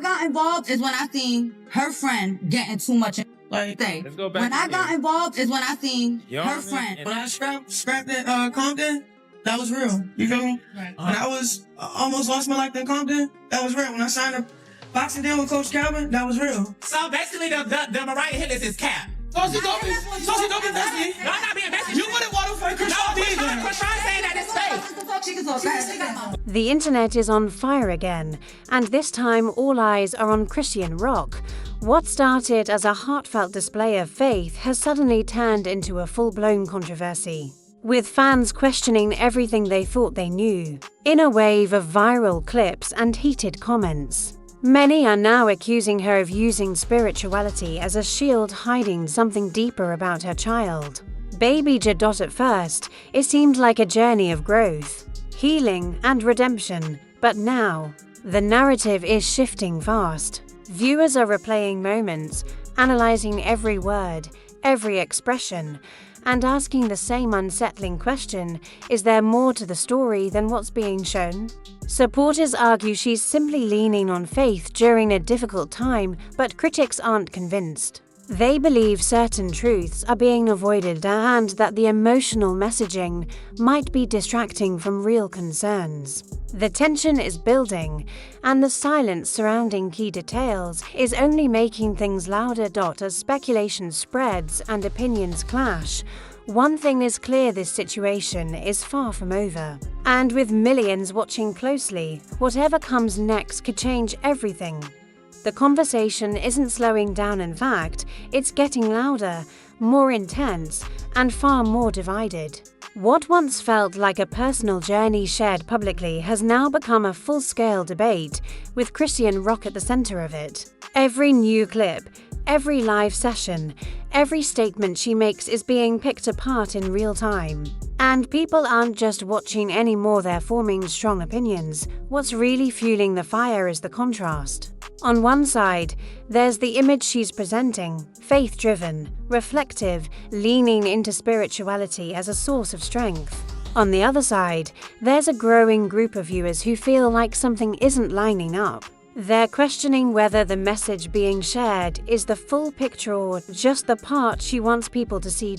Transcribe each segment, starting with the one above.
got involved is when I seen her friend getting too much. Like, Let's go back When to I got there. involved is when I seen Yo, her man, friend. when I scrapped at Compton, that was real. You feel me? Right. When I was almost lost my life in Compton, that was real. When I signed a boxing deal with Coach Calvin, that was real. So basically, the Mariah hit list is cap. So she don't be invested. No, I'm not being invested. You wouldn't want to fight Chrisean No, Chrisean saying that it's fake. The internet is on fire again, and this time all eyes are on Chrisean Rock. What started as a heartfelt display of faith has suddenly turned into a full-blown controversy, with fans questioning everything they thought they knew, in a wave of viral clips and heated comments. Many are now accusing her of using spirituality as a shield hiding something deeper about her child. Baby Jadot at first, it seemed like a journey of growth, healing and redemption, but now, the narrative is shifting fast. Viewers are replaying moments, analyzing every word, every expression, and asking the same unsettling question, is there more to the story than what's being shown? Supporters argue she's simply leaning on faith during a difficult time, but critics aren't convinced. They believe certain truths are being avoided and that the emotional messaging might be distracting from real concerns. The tension is building, and the silence surrounding key details is only making things louder. As speculation spreads and opinions clash, one thing is clear: this situation is far from over. And with millions watching closely, whatever comes next could change everything. The conversation isn't slowing down, in fact, it's getting louder, more intense, and far more divided. What once felt like a personal journey shared publicly has now become a full-scale debate, with Chrisean Rock at the center of it. Every new clip, every live session, every statement she makes is being picked apart in real time. And people aren't just watching anymore, they're forming strong opinions. What's really fueling the fire is the contrast. On one side, there's the image she's presenting, faith-driven, reflective, leaning into spirituality as a source of strength. On the other side, there's a growing group of viewers who feel like something isn't lining up. They're questioning whether the message being shared is the full picture or just the part she wants people to see.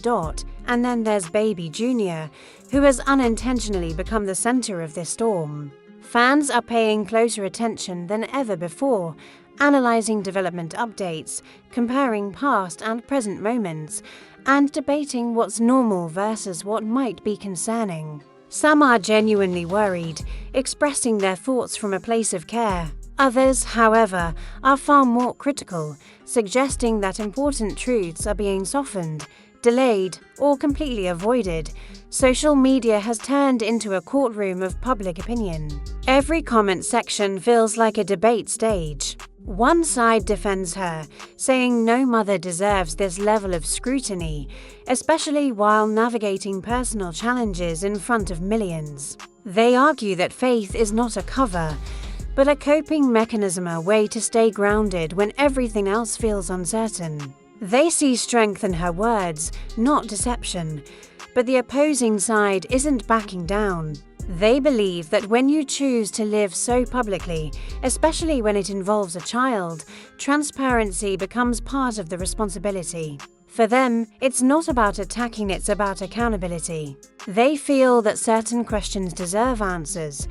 And then there's Baby Jr., who has unintentionally become the center of this storm. Fans are paying closer attention than ever before, analyzing development updates, comparing past and present moments, and debating what's normal versus what might be concerning. Some are genuinely worried, expressing their thoughts from a place of care. Others, however, are far more critical, suggesting that important truths are being softened, delayed, or completely avoided. Social media has turned into a courtroom of public opinion. Every comment section feels like a debate stage. One side defends her, saying no mother deserves this level of scrutiny, especially while navigating personal challenges in front of millions. They argue that faith is not a cover, but a coping mechanism, a way to stay grounded when everything else feels uncertain. They see strength in her words, not deception, but the opposing side isn't backing down. They believe that when you choose to live so publicly, especially when it involves a child, transparency becomes part of the responsibility. For them, it's not about attacking, it's about accountability. They feel that certain questions deserve answers,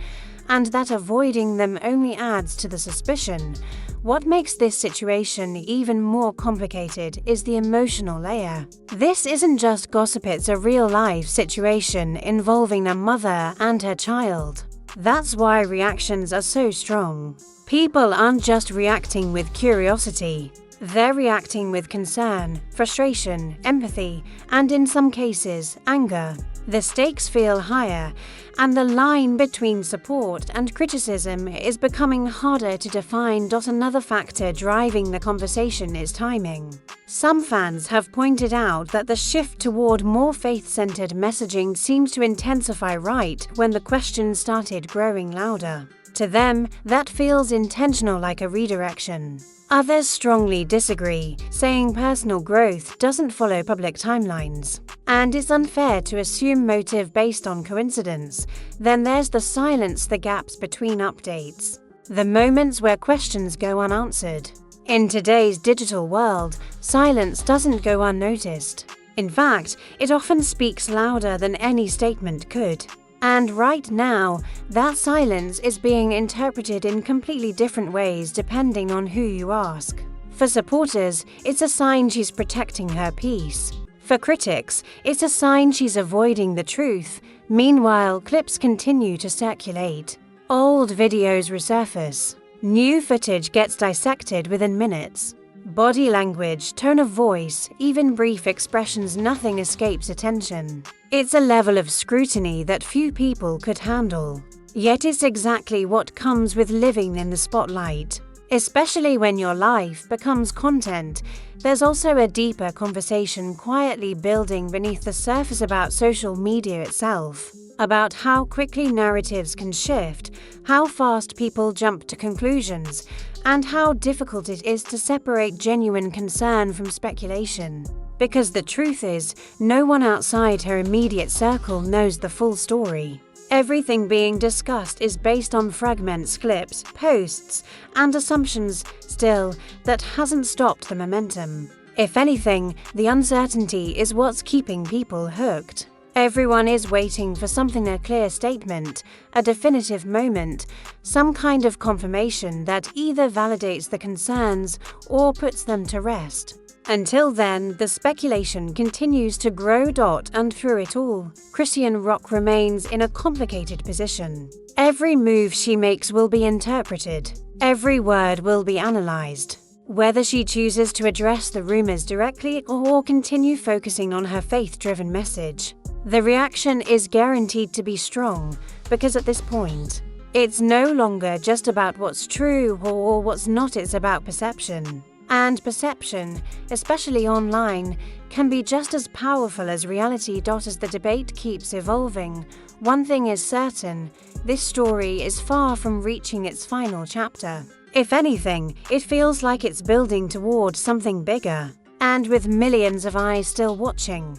and that avoiding them only adds to the suspicion. What makes this situation even more complicated is the emotional layer. This isn't just gossip, it's a real-life situation involving a mother and her child. That's why reactions are so strong. People aren't just reacting with curiosity. They're reacting with concern, frustration, empathy, and in some cases, anger. The stakes feel higher, and the line between support and criticism is becoming harder to define. Another factor driving the conversation is timing. Some fans have pointed out that the shift toward more faith-centered messaging seems to intensify right when the questions started growing louder. To them, that feels intentional, like a redirection. Others strongly disagree, saying personal growth doesn't follow public timelines, and it's unfair to assume motive based on coincidence. Then there's the silence, the gaps between updates. the moments where questions go unanswered. In today's digital world, silence doesn't go unnoticed. In fact, it often speaks louder than any statement could. And right now, that silence is being interpreted in completely different ways depending on who you ask. For supporters, it's a sign she's protecting her peace. For critics, it's a sign she's avoiding the truth. Meanwhile, clips continue to circulate. Old videos resurface. New footage gets dissected within minutes. Body language, tone of voice, even brief expressions, nothing escapes attention. It's a level of scrutiny that few people could handle. Yet it's exactly what comes with living in the spotlight. Especially when your life becomes content, there's also a deeper conversation quietly building beneath the surface about social media itself. About how quickly narratives can shift, how fast people jump to conclusions, and how difficult it is to separate genuine concern from speculation. Because the truth is, no one outside her immediate circle knows the full story. Everything being discussed is based on fragments, clips, posts, and assumptions. Still, that hasn't stopped the momentum. If anything, the uncertainty is what's keeping people hooked. Everyone is waiting for something, a clear statement, a definitive moment, some kind of confirmation that either validates the concerns or puts them to rest. Until then, the speculation continues to grow. And through it all, Chrisean Rock remains in a complicated position. Every move she makes will be interpreted. Every word will be analyzed. Whether she chooses to address the rumors directly or continue focusing on her faith-driven message, the reaction is guaranteed to be strong, because at this point, it's no longer just about what's true or what's not, it's about perception. And perception, especially online, can be just as powerful as reality. As the debate keeps evolving, one thing is certain, this story is far from reaching its final chapter. If anything, it feels like it's building toward something bigger. And with millions of eyes still watching,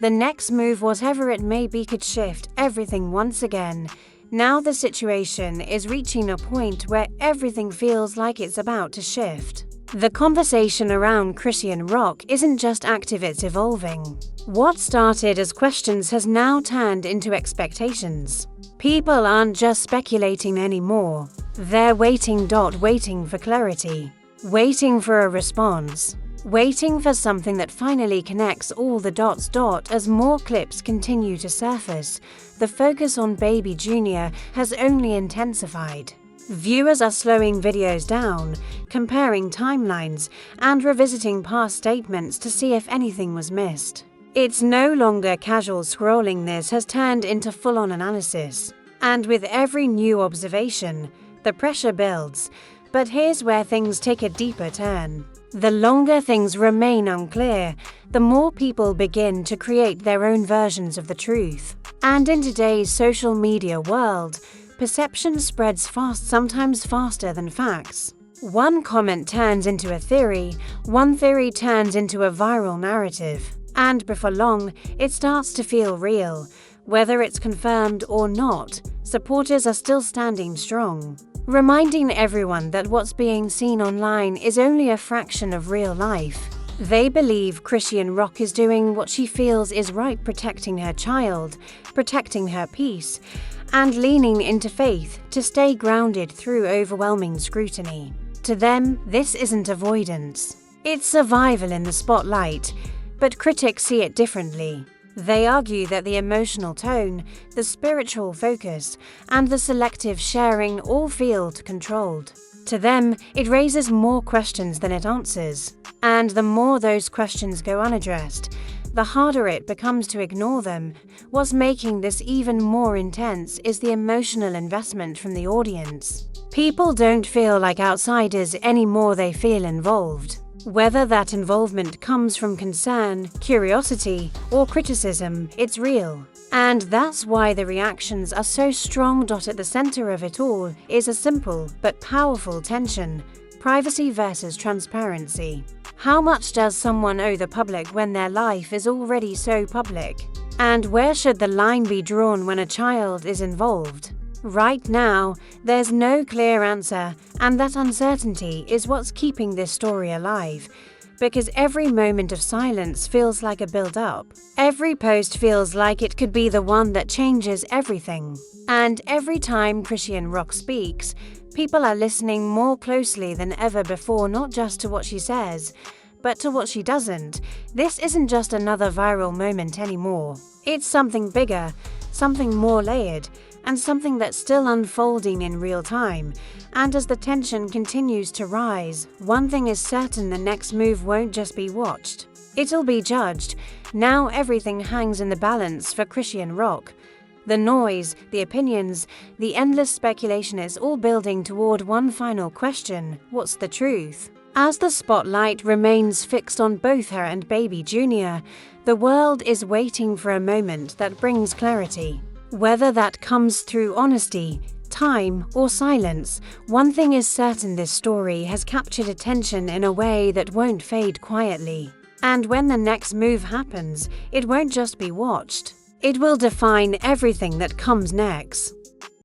the next move, whatever it may be, could shift everything once again. Now the situation is reaching a point where everything feels like it's about to shift. The conversation around Chrisean Rock isn't just active, it's evolving. What started as questions has now turned into expectations. People aren't just speculating anymore. They're waiting for clarity. Waiting for a response. Waiting for something that finally connects all the dots. As more clips continue to surface, the focus on Baby Jr. has only intensified. Viewers are slowing videos down, comparing timelines, and revisiting past statements to see if anything was missed. It's no longer casual scrolling, this has turned into full-on analysis. And with every new observation, the pressure builds. But here's where things take a deeper turn. The longer things remain unclear, the more people begin to create their own versions of the truth. And in today's social media world, perception spreads fast, sometimes faster than facts. One comment turns into a theory, one theory turns into a viral narrative. And before long, it starts to feel real. Whether it's confirmed or not, supporters are still standing strong, reminding everyone that what's being seen online is only a fraction of real life. They believe Chrisean Rock is doing what she feels is right, protecting her child, protecting her peace, and leaning into faith to stay grounded through overwhelming scrutiny. To them, this isn't avoidance. It's survival in the spotlight, but critics see it differently. They argue that the emotional tone, the spiritual focus, and the selective sharing all feel controlled. To them, it raises more questions than it answers. And the more those questions go unaddressed, the harder it becomes to ignore them. What's making this even more intense is the emotional investment from the audience. People don't feel like outsiders anymore, they feel involved. Whether that involvement comes from concern, curiosity, or criticism, it's real. And that's why the reactions are so strong. At the center of it all is a simple but powerful tension: privacy versus transparency. How much does someone owe the public when their life is already so public? And where should the line be drawn when a child is involved? Right now, there's no clear answer, and that uncertainty is what's keeping this story alive. Because every moment of silence feels like a build-up. Every post feels like it could be the one that changes everything. And every time Chrisean Rock speaks, people are listening more closely than ever before, not just to what she says, but to what she doesn't. This isn't just another viral moment anymore. It's something bigger, something more layered, and something that's still unfolding in real time. And as the tension continues to rise, one thing is certain: the next move won't just be watched. It'll be judged. Now everything hangs in the balance for Chrisean Rock. The noise, the opinions, the endless speculation is all building toward one final question: what's the truth? As the spotlight remains fixed on both her and baby Junior, the world is waiting for a moment that brings clarity. Whether that comes through honesty, time, or silence, one thing is certain: this story has captured attention in a way that won't fade quietly. And when the next move happens, it won't just be watched. It will define everything that comes next.